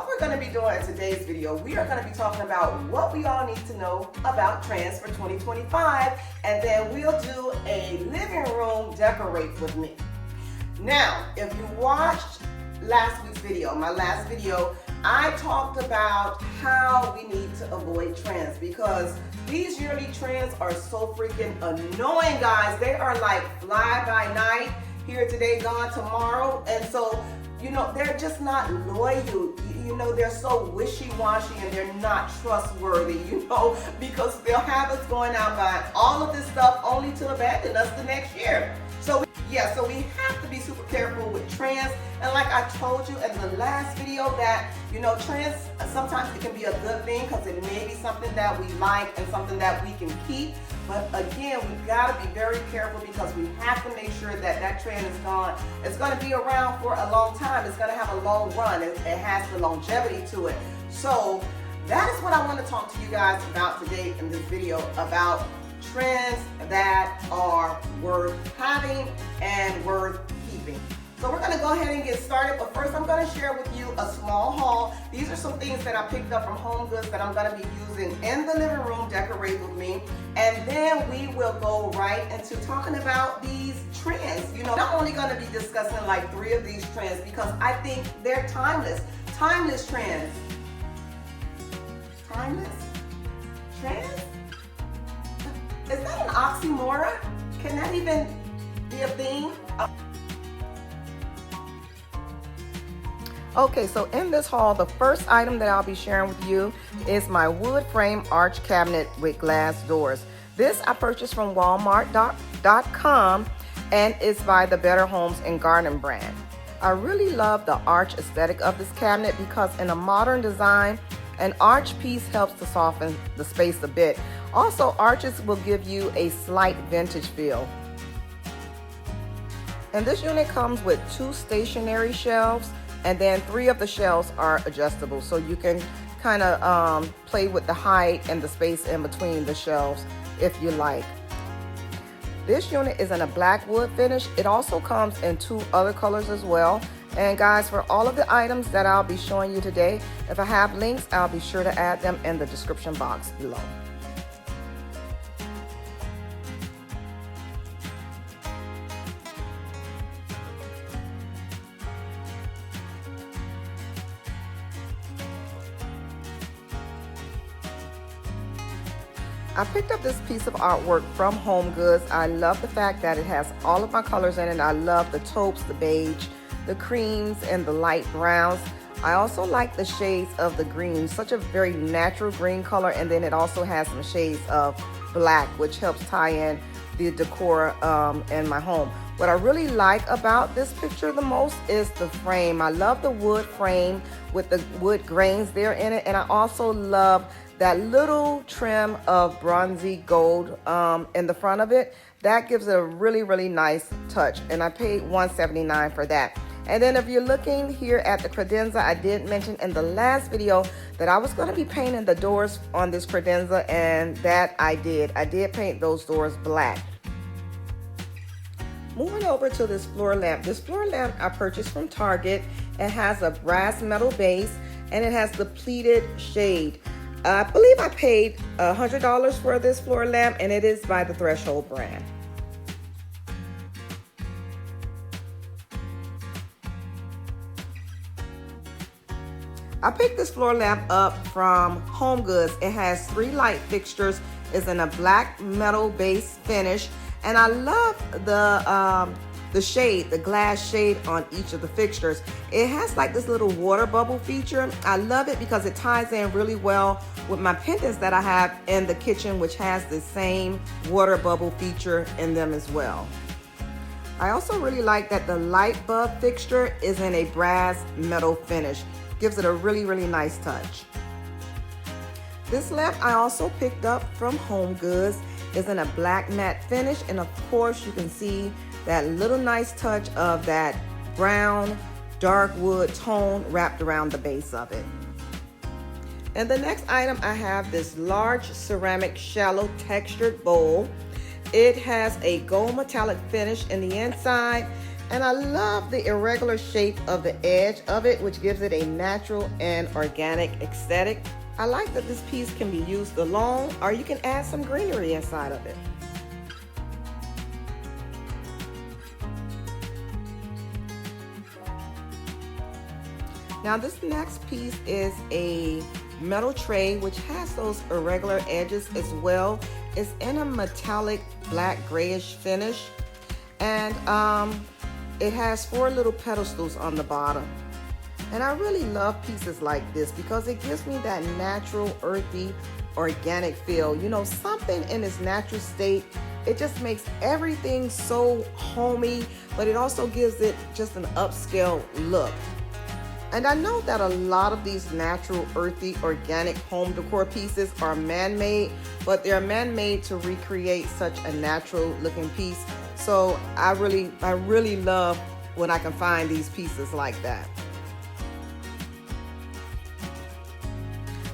what we're going to be doing in today's video, we are going to be talking about what we all need to know about trends for 2025, and then we'll do a living room decorate with me. Now, if you watched last week's video, my last video, I talked about how we need to avoid trends because these yearly trends are so freaking annoying, guys. They are like fly by night, here today, gone tomorrow, and so they're just not loyal. They're so wishy-washy and they're not trustworthy, because they'll have us going out buying all of this stuff only to abandon us the next year. So we have to be super careful with trends. And like I told you in the last video that, trends, sometimes it can be a good thing because it may be something that we like and something that we can keep. But again, we've got to be very careful because we have to make sure that that trend is gone. It's going to be around for a long time. It's going to have a long run. It has the longevity to it. So that is what I want to talk to you guys about today in this video, about trends that are worth having and worth keeping. So we're going to go ahead and get started, but first I'm going to share with you a small haul. These are some things that I picked up from Home Goods that I'm going to be using in the living room decorate with me, and then we will go right into talking about these trends. I'm only going to be discussing like 3 of these trends because I think they're timeless trends. Timeless trends? Is that an oxymoron? Can that even be a thing? Okay, so in this haul, the first item that I'll be sharing with you is my wood frame arch cabinet with glass doors. This I purchased from Walmart.com and it's by the Better Homes and Garden brand. I really love the arch aesthetic of this cabinet because in a modern design, an arch piece helps to soften the space a bit. Also, arches will give you a slight vintage feel. And this unit comes with 2 stationary shelves, and then 3 of the shelves are adjustable, so you can kind of play with the height and the space in between the shelves if you like. This unit is in a black wood finish. It also comes in 2 other colors as well. And guys, for all of the items that I'll be showing you today, if I have links, I'll be sure to add them in the description box below. I picked up this piece of artwork from Home Goods. I love the fact that it has all of my colors in it. I love the taupes, the beige, the creams, and the light browns. I also like the shades of the green, such a very natural green color, and then it also has some shades of black, which helps tie in the decor in my home. What I really like about this picture the most is the frame. I love the wood frame with the wood grains there in it, and I also love that little trim of bronzy gold in the front of it. That gives it a really, really nice touch, and I paid $179 for that. And then if you're looking here at the credenza, I did mention in the last video that I was going to be painting the doors on this credenza, and that I did. I did paint those doors black. Moving over to this floor lamp. This floor lamp I purchased from Target. It has a brass metal base, and it has the pleated shade. I believe I paid $100 for this floor lamp, and it is by the Threshold brand. I picked this floor lamp up from Home Goods. It has 3 light fixtures. It's in a black metal base finish, and I love the shade, the glass shade on each of the fixtures. It has like this little water bubble feature. I love it because it ties in really well with my pendants that I have in the kitchen, which has the same water bubble feature in them as well. I also really like that the light bulb fixture is in a brass metal finish. Gives it a really, really nice touch. This lamp I also picked up from Home Goods. Is in a black matte finish, and of course you can see that little nice touch of that brown dark wood tone wrapped around the base of it. And the next item, I have this large ceramic shallow textured bowl. It has a gold metallic finish in the inside, And I love the irregular shape of the edge of it, which gives it a natural and organic aesthetic. I like that this piece can be used alone, or you can add some greenery inside of it. Now this next piece is a metal tray which has those irregular edges as well. It's in a metallic black grayish finish, and it has 4 little pedestals on the bottom. And I really love pieces like this because it gives me that natural, earthy, organic feel. You know, something in its natural state. It just makes everything so homey, but it also gives it just an upscale look. And I know that a lot of these natural, earthy, organic home decor pieces are man-made, but they're man-made to recreate such a natural looking piece. So I really love when I can find these pieces like that.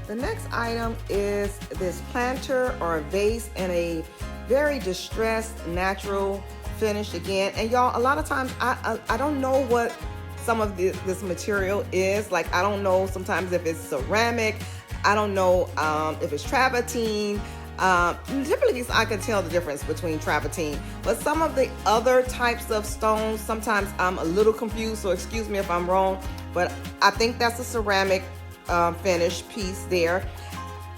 The next item is this planter or vase in a very distressed natural finish again. And y'all, a lot of times I don't know what some of this material is. Like, I don't know sometimes if it's ceramic. I don't know if it's travertine. Typically I can tell the difference between travertine, but some of the other types of stones, sometimes I'm a little confused, so excuse me if I'm wrong, but I think that's a ceramic finish piece there,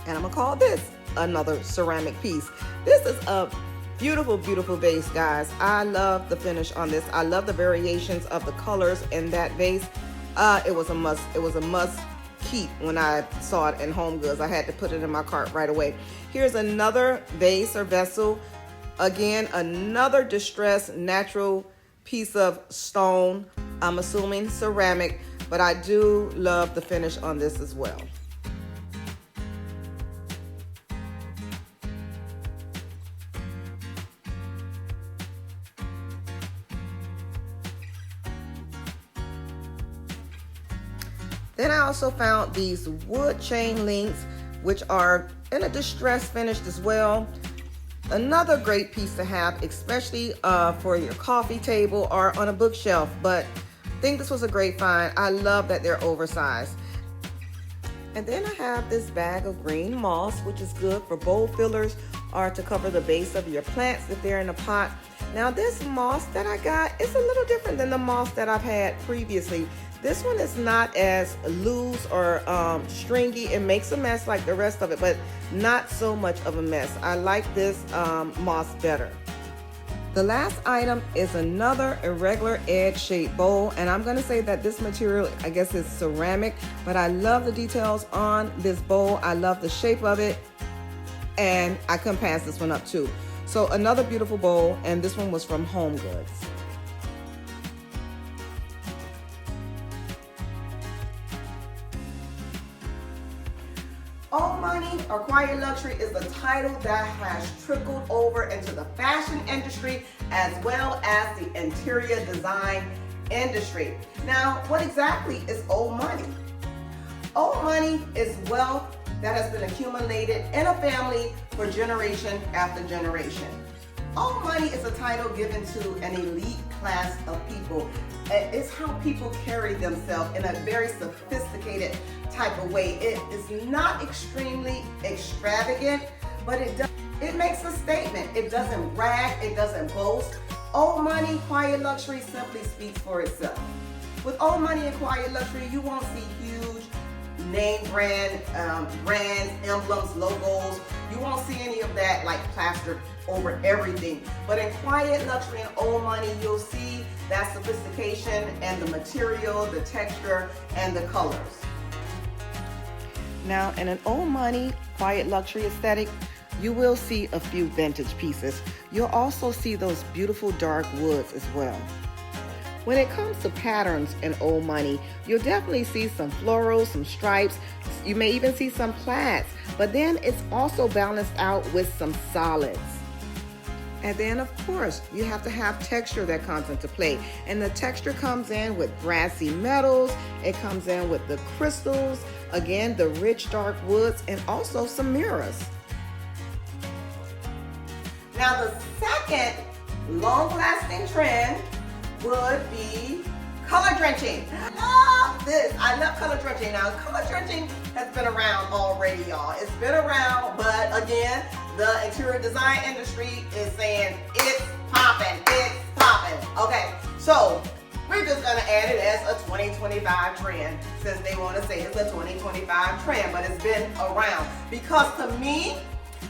and I'm gonna call this another ceramic piece. This is a beautiful, beautiful vase, guys. I love the finish on this. I love the variations of the colors in that vase. It was a must keep when I saw it in Home Goods. I had to put it in my cart right away. Here's another vase or vessel. Again, another distressed natural piece of stone. I'm assuming ceramic, but I do love the finish on this as well. Then I also found these wood chain links, which are in a distressed finish as well. Another great piece to have, especially for your coffee table or on a bookshelf, but I think this was a great find. I love that they're oversized. And then I have this bag of green moss, which is good for bowl fillers or to cover the base of your plants if they're in a pot. Now this moss that I got is a little different than the moss that I've had previously. This one is not as loose or stringy. It makes a mess like the rest of it, but not so much of a mess. I like this moss better. The last item is another irregular edge shaped bowl, and I'm gonna say that this material, I guess, is ceramic, but I love the details on this bowl. I love the shape of it, and I couldn't pass this one up too. So another beautiful bowl, and this one was from Home Goods. Old Money or Quiet Luxury is a title that has trickled over into the fashion industry as well as the interior design industry. Now, what exactly is old money? Old money is wealth that has been accumulated in a family for generation after generation. Old money is a title given to an elite class of people. It's how people carry themselves in a very sophisticated type of way. It is not extremely extravagant, but it makes a statement. It doesn't brag, it doesn't boast. Old Money, Quiet Luxury simply speaks for itself. With Old Money and Quiet Luxury, you won't see huge name brands, emblems, logos. You won't see any of that like plastered over everything. But in Quiet Luxury and Old Money, you'll see that sophistication and the material, the texture, and the colors. Now, in an Old Money, Quiet Luxury aesthetic, you will see a few vintage pieces. You'll also see those beautiful dark woods as well. When it comes to patterns in Old Money, you'll definitely see some florals, some stripes. You may even see some plaids, but then it's also balanced out with some solids. And then, of course, you have to have texture that comes into play. And the texture comes in with brassy metals. It comes in with the crystals, again, the rich dark woods, and also some mirrors. Now, the second long-lasting trend would be color drenching. I love this. I love color drenching. Now, color drenching has been around already, y'all. It's been around, but again, the interior design industry is saying it's popping. It's popping. Okay, so we're just gonna add it as a 2025 trend, since they want to say it's a 2025 trend, but it's been around. Because to me,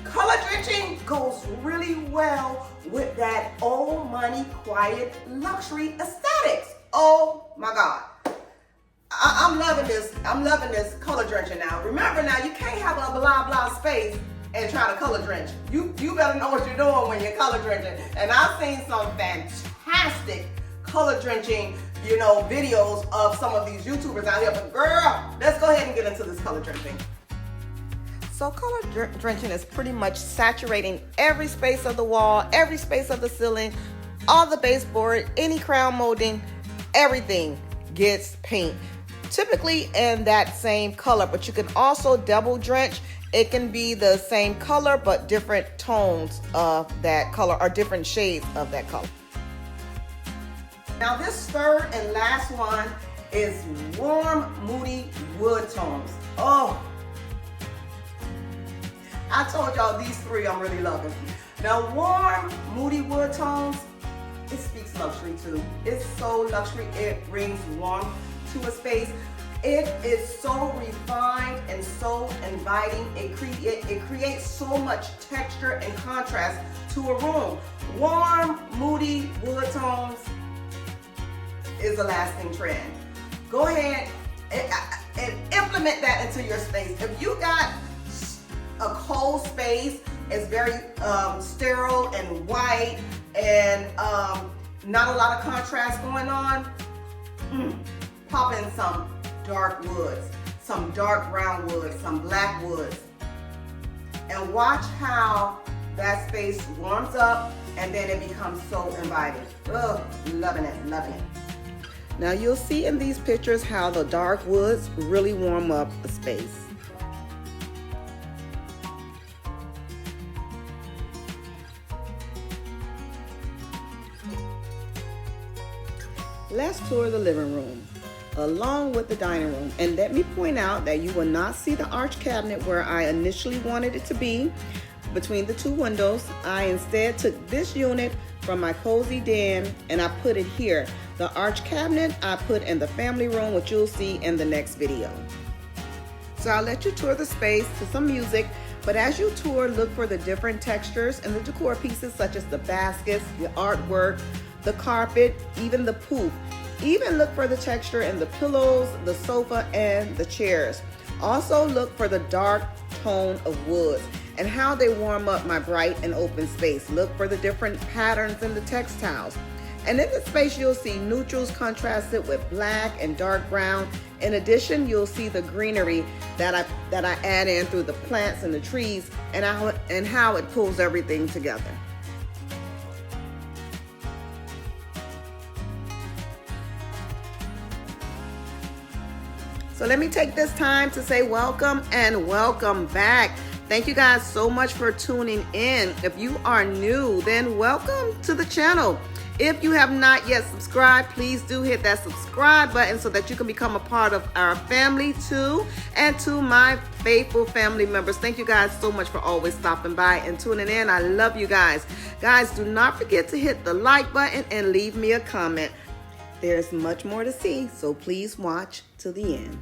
color drenching goes really well with that old money, quiet, luxury aesthetics. Oh my God. I'm loving this. I'm loving this color drenching now. Remember now, you can't have a blah blah space and try to color drench. You better know what you're doing when you're color drenching. And I've seen some fantastic color drenching, you know, videos of some of these YouTubers out here. But girl, let's go ahead and get into this color drenching. So color drenching is pretty much saturating every space of the wall, every space of the ceiling, all the baseboard, any crown molding, everything gets paint. Typically in that same color, but you can also double drench. It can be the same color, but different tones of that color or different shades of that color. Now this third and last one is warm, moody wood tones. Oh, I told y'all these three I'm really loving. Now warm, moody wood tones, it speaks luxury too. It's so luxury, it brings warmth to a space. It is so refined and so inviting. It creates so much texture and contrast to a room. Warm, moody wood tones is a lasting trend. Go ahead and implement that into your space. If you got a cold space, it's very sterile and white and not a lot of contrast going on, pop in some dark woods, some dark brown woods, some black woods, and watch how that space warms up and then it becomes so inviting. Oh, loving it, loving it. Now you'll see in these pictures how the dark woods really warm up the space. Let's tour the living room along with the dining room. And let me point out that you will not see the arch cabinet where I initially wanted it to be between the two windows. I instead took this unit from my cozy den and I put it here. The arch cabinet I put in the family room, which you'll see in the next video. So I'll let you tour the space to some music, but as you tour, look for the different textures and the decor pieces such as the baskets, the artwork, the carpet, even the poof. Even look for the texture in the pillows, the sofa, and the chairs. Also look for the dark tone of woods and how they warm up my bright and open space. Look for the different patterns in the textiles. And in the space you'll see neutrals contrasted with black and dark brown. In addition, you'll see the greenery that I add in through the plants and the trees and how it pulls everything together. So let me take this time to say welcome and welcome back. Thank you guys so much for tuning in. If you are new, then welcome to the channel. If you have not yet subscribed, please do hit that subscribe button so that you can become a part of our family too. And to my faithful family members, thank you guys so much for always stopping by and tuning in. I love you guys. Guys, do not forget to hit the like button and leave me a comment. There's much more to see, so please watch to the end.